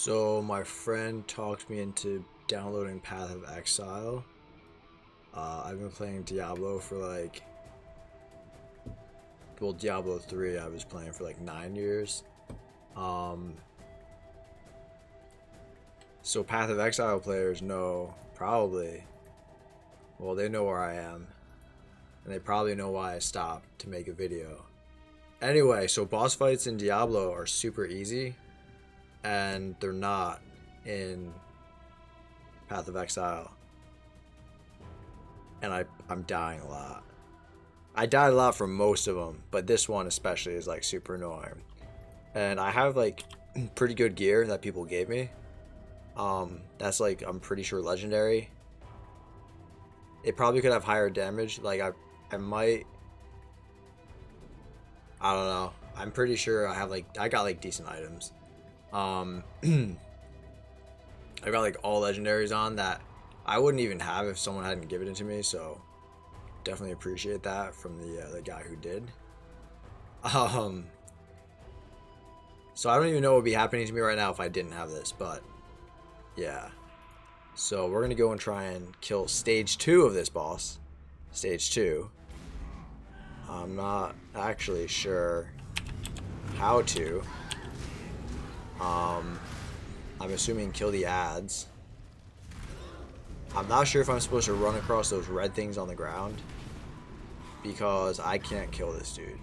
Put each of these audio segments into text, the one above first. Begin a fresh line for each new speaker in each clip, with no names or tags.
So my friend talked me into downloading Path of Exile. I've been playing Diablo for Diablo 3 I was playing for like 9 years. So Path of Exile players know probably, well, they know where I am, and they probably know why I stopped to make a video. Anyway, so boss fights in Diablo are super easy, and they're not in Path of Exile. And I'm dying a lot. I died a lot from most of them, but this one especially is like super annoying. And I have like pretty good gear that people gave me. That's like, I'm pretty sure legendary. It probably could have higher damage. Like I might, I don't know. I'm pretty sure I got like decent items. I've got like all legendaries on that I wouldn't even have if someone hadn't given it to me, so definitely appreciate that from the guy who did. So I don't even know what would be happening to me right now if I didn't have this, but yeah. So we're gonna go and try and kill stage 2 of this boss. Stage 2. I'm not actually sure how to. I'm assuming kill the ads. I'm not sure if I'm supposed to run across those red things on the ground, because I can't kill this dude.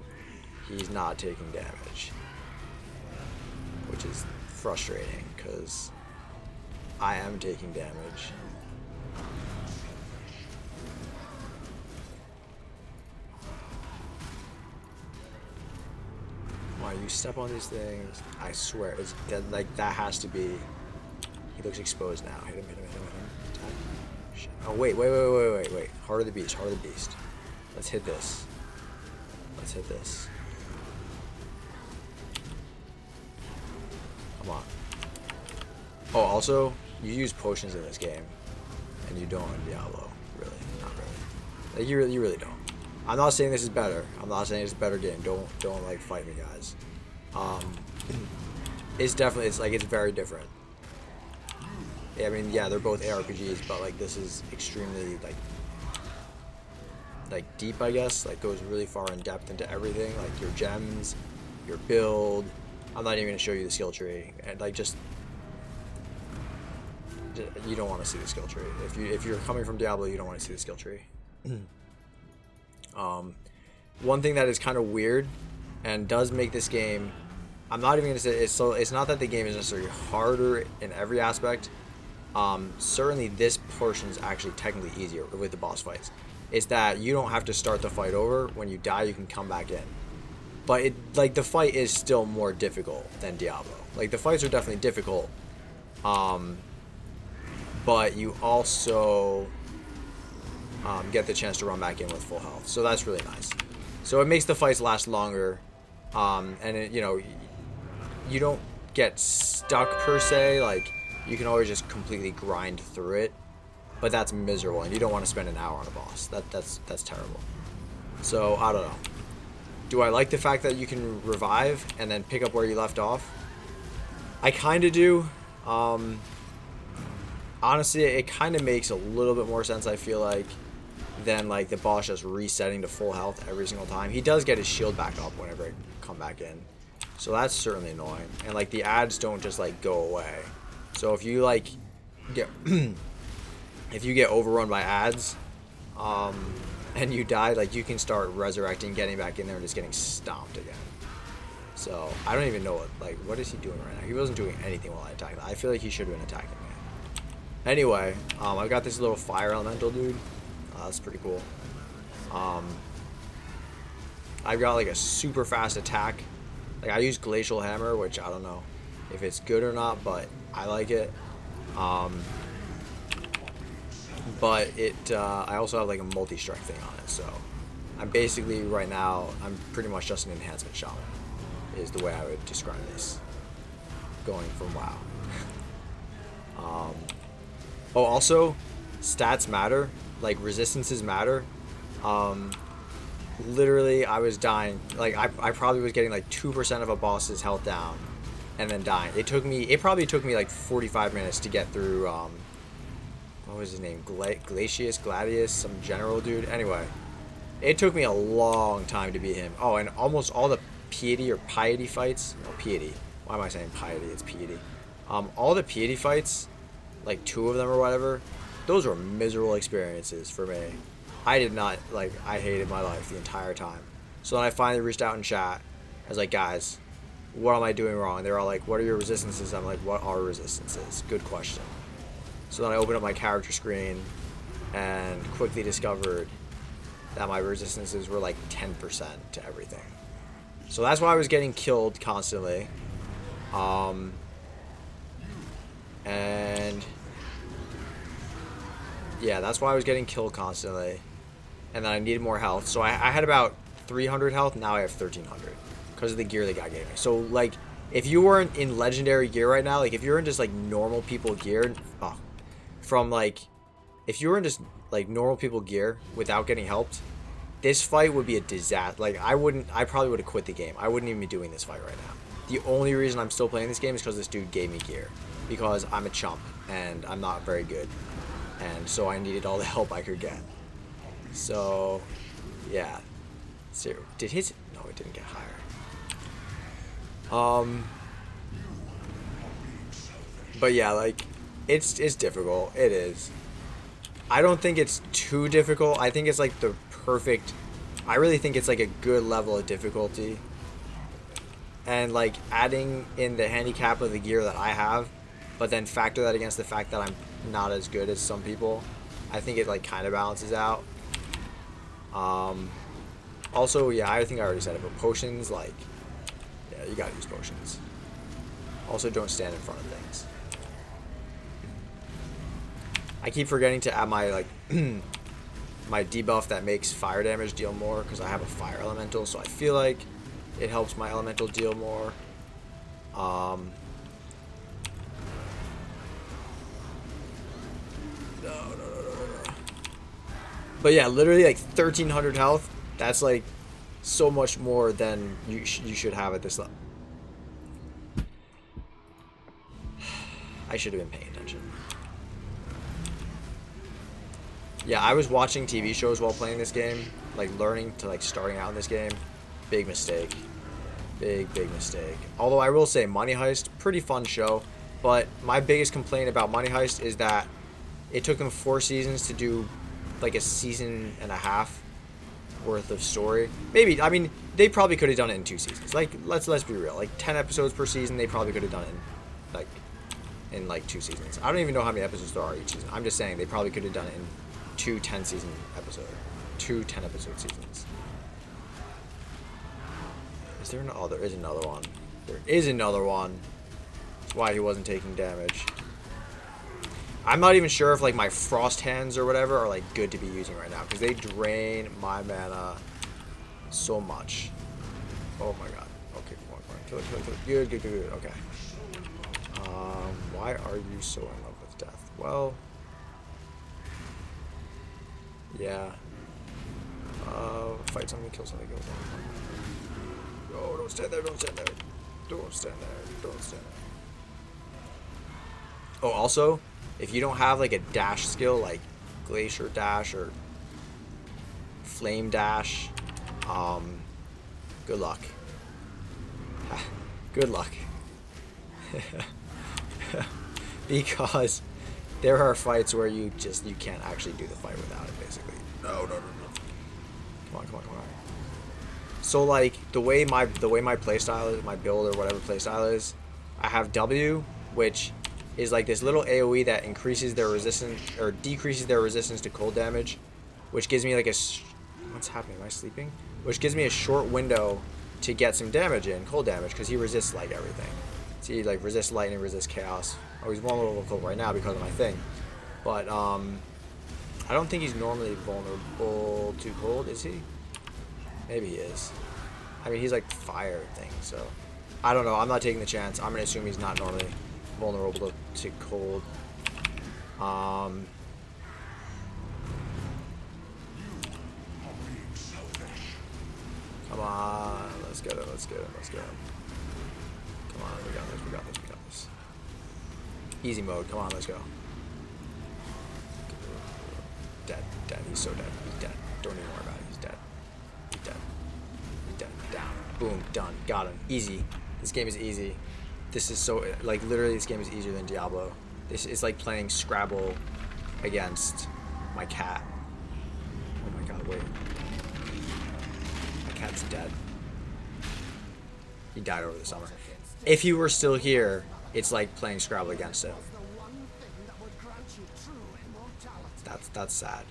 He's not taking damage, which is frustrating because I am taking damage. Why you step on these things? I swear, it's like that has to be. He looks exposed now. Hit him, hit him, hit him, hit him. Shit. Oh wait. Heart of the beast, heart of the beast. Let's hit this. Let's hit this. Come on. Oh, also, you use potions in this game, and you don't in Diablo. Really, not really. Like you really don't. I'm not saying this is better. I'm not saying it's a better game. Don't like fight me, guys. It's definitely, it's very different. I mean, yeah, they're both ARPGs, but like this is extremely like deep, I guess. Like goes really far in depth into everything, like your gems, your build. I'm not even gonna show you the skill tree, and like just you don't want to see the skill tree. If you're coming from Diablo, you don't want to see the skill tree. One thing that is kind of weird and does make this game, I'm not even gonna say it's not that the game is necessarily harder in every aspect. Certainly this portion is actually technically easier with the boss fights. It's that you don't have to start the fight over. When you die, you can come back in. But the fight is still more difficult than Diablo. Like the fights are definitely difficult. But you also get the chance to run back in with full health, so that's really nice. So it makes the fights last longer, and you don't get stuck per se. Like you can always just completely grind through it, but that's miserable, and you don't want to spend an hour on a boss. That's terrible. So I don't know. Do I like the fact that you can revive and then pick up where you left off? I kind of do. Honestly, it kind of makes a little bit more sense, I feel like, than like the boss just resetting to full health every single time. He does get his shield back up whenever I come back in, so that's certainly annoying. And like the ads don't just like go away. So if you like get if you get overrun by ads, and you die, like you can start resurrecting, getting back in there, and just getting stomped again. So I don't even know what is he doing right now? He wasn't doing anything while I attacked. I feel like he should have been attacking me. Anyway, I've got this little fire elemental dude. That's pretty cool. I've got like a super fast attack. Like I use glacial hammer, which I don't know if it's good or not, but I like it. But I also have like a multi-strike thing on it, so I'm basically right now I'm pretty much just an enhancement shaman, is the way I would describe this. Going from WoW. Oh, also, stats matter. Like, resistances matter. Literally, I was dying. Like, I probably was getting, like, 2% of a boss's health down and then dying. It probably took me like 45 minutes to get through, what was his name? Gladius, some general dude. Anyway, it took me a long time to beat him. Oh, and almost all the piety fights. No, piety. Why am I saying piety? It's piety. All the piety fights, like 2 of them or whatever, those were miserable experiences for me. I did not, like, I hated my life the entire time. So then I finally reached out in chat. I was like, guys, what am I doing wrong? They're all like, what are your resistances? I'm like, what are resistances? Good question. So then I opened up my character screen and quickly discovered that my resistances were like 10% to everything. So that's why I was getting killed constantly. And yeah, that's why I was getting killed constantly. And then I needed more health. So I had about 300 health. Now I have 1300 because of the gear the guy gave me. So like, if you weren't in legendary gear right now, like if you're in just like normal people gear, if you were in just like normal people gear without getting helped, this fight would be a disaster. Like I probably would have quit the game. I wouldn't even be doing this fight right now. The only reason I'm still playing this game is because this dude gave me gear, because I'm a chump and I'm not very good, and so I needed all the help I could get. So yeah, no, it didn't get higher. But yeah, like it's difficult. It is. I don't think it's too difficult. I think it's like the perfect. I really think it's like a good level of difficulty. And like adding in the handicap of the gear that I have, but then factor that against the fact that I'm not as good as some people, I think it like kind of balances out. Also, yeah, I think I already said it, but potions, like, yeah, you gotta use potions. Also, don't stand in front of things. I keep forgetting to add my like my debuff that makes fire damage deal more, because I have a fire elemental, so I feel like it helps my elemental deal more. No. But yeah, literally like 1300 health. That's like so much more than you should have at this level. I should have been paying attention. Yeah, I was watching TV shows while playing this game, like learning to like starting out in this game. Big mistake. Big mistake. Although I will say Money Heist, pretty fun show, but my biggest complaint about Money Heist is that it took them 4 seasons to do like a season and a half worth of story. Maybe, I mean, they probably could have done it in 2 seasons. Like, let's be real. Like 10 episodes per season, they probably could have done it in like 2 seasons. I don't even know how many episodes there are each season. I'm just saying they probably could have done it in 2 10-season episodes. 2 10-episode seasons. Is there another? Oh, there is another one. There is another one. That's why he wasn't taking damage. I'm not even sure if like my frost hands or whatever are like good to be using right now, because they drain my mana so much. Oh my god. Okay, come on. Kill it. Good. Okay. Why are you so in love with death? Well, yeah. Fight something, kill something, kill something. Oh, don't stand there. Oh, also, if you don't have like a dash skill like Glacier Dash or Flame Dash, good luck. Good luck. Because there are fights where you can't actually do the fight without it, basically. No. Come on. So like the way my playstyle is, my build or whatever playstyle is, I have W, which is like this little AoE that increases their resistance or decreases their resistance to cold damage, which gives me like what's happening? Am I sleeping? Which gives me a short window to get some damage in, cold damage, because he resists like everything. See, he like resists lightning, resists chaos. Oh, he's vulnerable right now because of my thing, but I don't think he's normally vulnerable to cold, is he? Maybe he is. I mean, he's like fire thing, so I don't know. I'm not taking the chance. I'm gonna assume he's not normally vulnerable to cold. Come on, let's get him. Come on, we got this, we got this, we got this. Easy mode, come on, let's go. Dead, dead, he's so dead, he's dead. Don't even worry about it, he's dead. He's dead. He's dead, down. Boom, done, got him, easy. This game is easy. This is so, like, literally this game is easier than Diablo. This is like playing Scrabble against my cat. Oh my god, wait. My cat's dead. He died over the summer. If he were still here, it's like playing Scrabble against him. That's sad.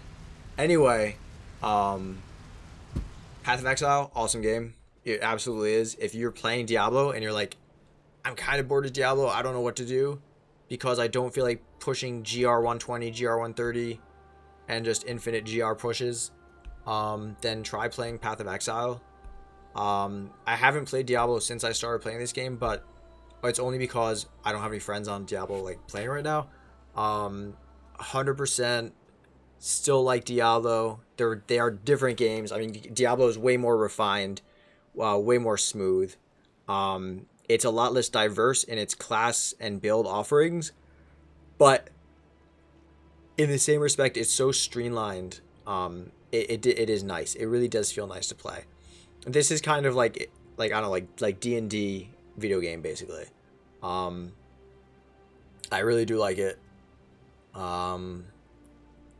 Anyway, Path of Exile, awesome game. It absolutely is. If you're playing Diablo and you're like, I'm kind of bored of Diablo, I don't know what to do, because I don't feel like pushing GR 120, GR 130, and just infinite GR pushes, then try playing Path of Exile. I haven't played Diablo since I started playing this game, but it's only because I don't have any friends on Diablo like playing right now. 100% still like Diablo. They are different games. I mean, Diablo is way more refined, way more smooth. It's a lot less diverse in its class and build offerings, but in the same respect, it's so streamlined. It is nice. It really does feel nice to play. This is kind of like I don't know, like D&D video game basically. I really do like it. I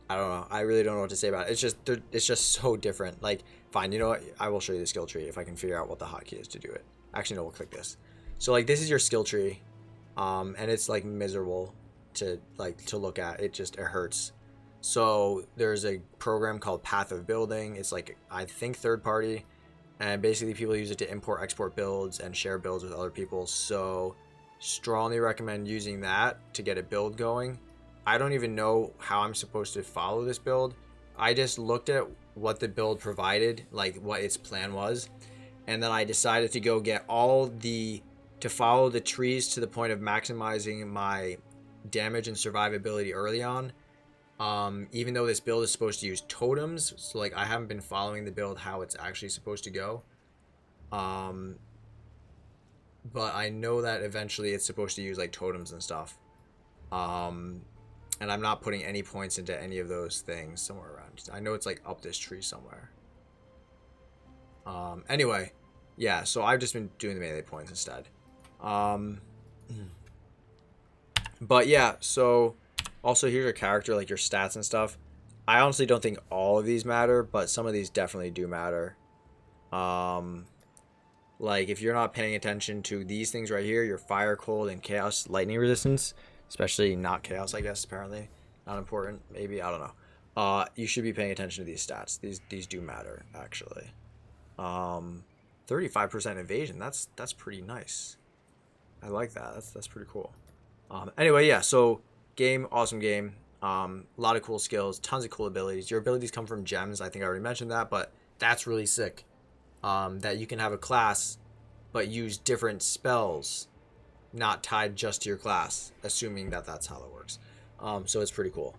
don't know. I really don't know what to say about it. It's just so different. Like, fine, you know what? I will show you the skill tree if I can figure out what the hotkey is to do it. Actually, no, we'll click this. So like this is your skill tree, and it's like miserable to look at. It hurts. So there's a program called Path of Building. It's like, I think, third party, and basically people use it to import export builds and share builds with other people. So strongly recommend using that to get a build going. I don't even know how I'm supposed to follow this build. I just looked at what the build provided, like what its plan was, and then I decided to go get to follow the trees to the point of maximizing my damage and survivability early on. Even though this build is supposed to use totems, so like I haven't been following the build how it's actually supposed to go. But I know that eventually it's supposed to use like totems and stuff. And I'm not putting any points into any of those things somewhere around. I know it's like up this tree somewhere. Anyway, yeah, so I've just been doing the melee points instead. But yeah, so also here's your character, like your stats and stuff. I honestly don't think all of these matter, but some of these definitely do matter. Like if you're not paying attention to these things right here, your fire, cold, and chaos lightning resistance, especially not chaos, I guess, apparently. Not important, maybe, I don't know. You should be paying attention to these stats. These do matter, actually. 35% evasion, that's pretty nice. I like that. That's pretty cool. Anyway, yeah, so game, awesome game. A lot of cool skills, tons of cool abilities. Your abilities come from gems. I think I already mentioned that, but that's really sick. That you can have a class, but use different spells, not tied just to your class, assuming that that's how that works. So it's pretty cool.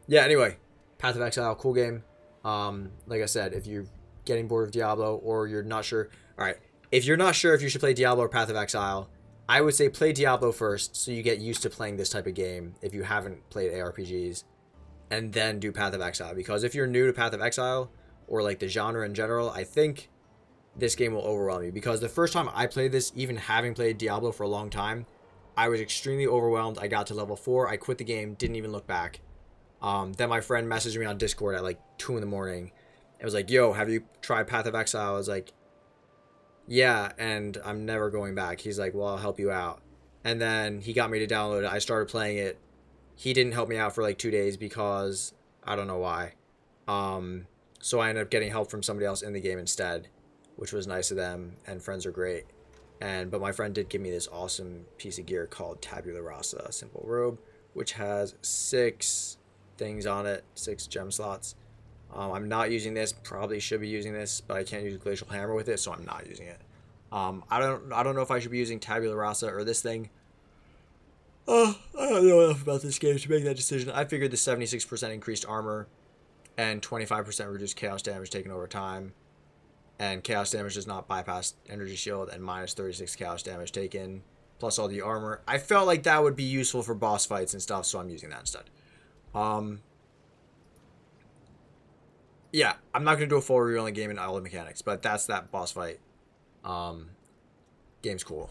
Yeah, anyway, Path of Exile, cool game. Like I said, if you're getting bored of Diablo or you're not sure, all right, if you're not sure if you should play Diablo or Path of Exile, I would say play Diablo first so you get used to playing this type of game if you haven't played ARPGs, and then do Path of Exile. Because if you're new to Path of Exile or like the genre in general, I think this game will overwhelm you. Because the first time I played this, even having played Diablo for a long time, I was extremely overwhelmed. I got to level 4, I quit the game, didn't even look back. Then my friend messaged me on Discord at like 2 in the morning. It was like, yo, have you tried Path of Exile? I was like, yeah, and I'm never going back. He's like, well, I'll help you out. And then he got me to download it. I started playing it. He didn't help me out for like 2 days because I don't know why. So I ended up getting help from somebody else in the game instead, which was nice of them, and friends are great. But my friend did give me this awesome piece of gear called Tabula Rasa, Simple Robe, which has 6 things on it, 6 gem slots. I'm not using this, probably should be using this, but I can't use Glacial Hammer with it, so I'm not using it. I don't know if I should be using Tabula Rasa or this thing. I don't know enough about this game to make that decision. I figured the 76% increased armor and 25% reduced chaos damage taken over time, and chaos damage does not bypass energy shield, and minus 36 chaos damage taken, plus all the armor. I felt like that would be useful for boss fights and stuff, so I'm using that instead. Yeah, I'm not going to do a full rerolling game in all the mechanics, but that's that boss fight. Game's cool.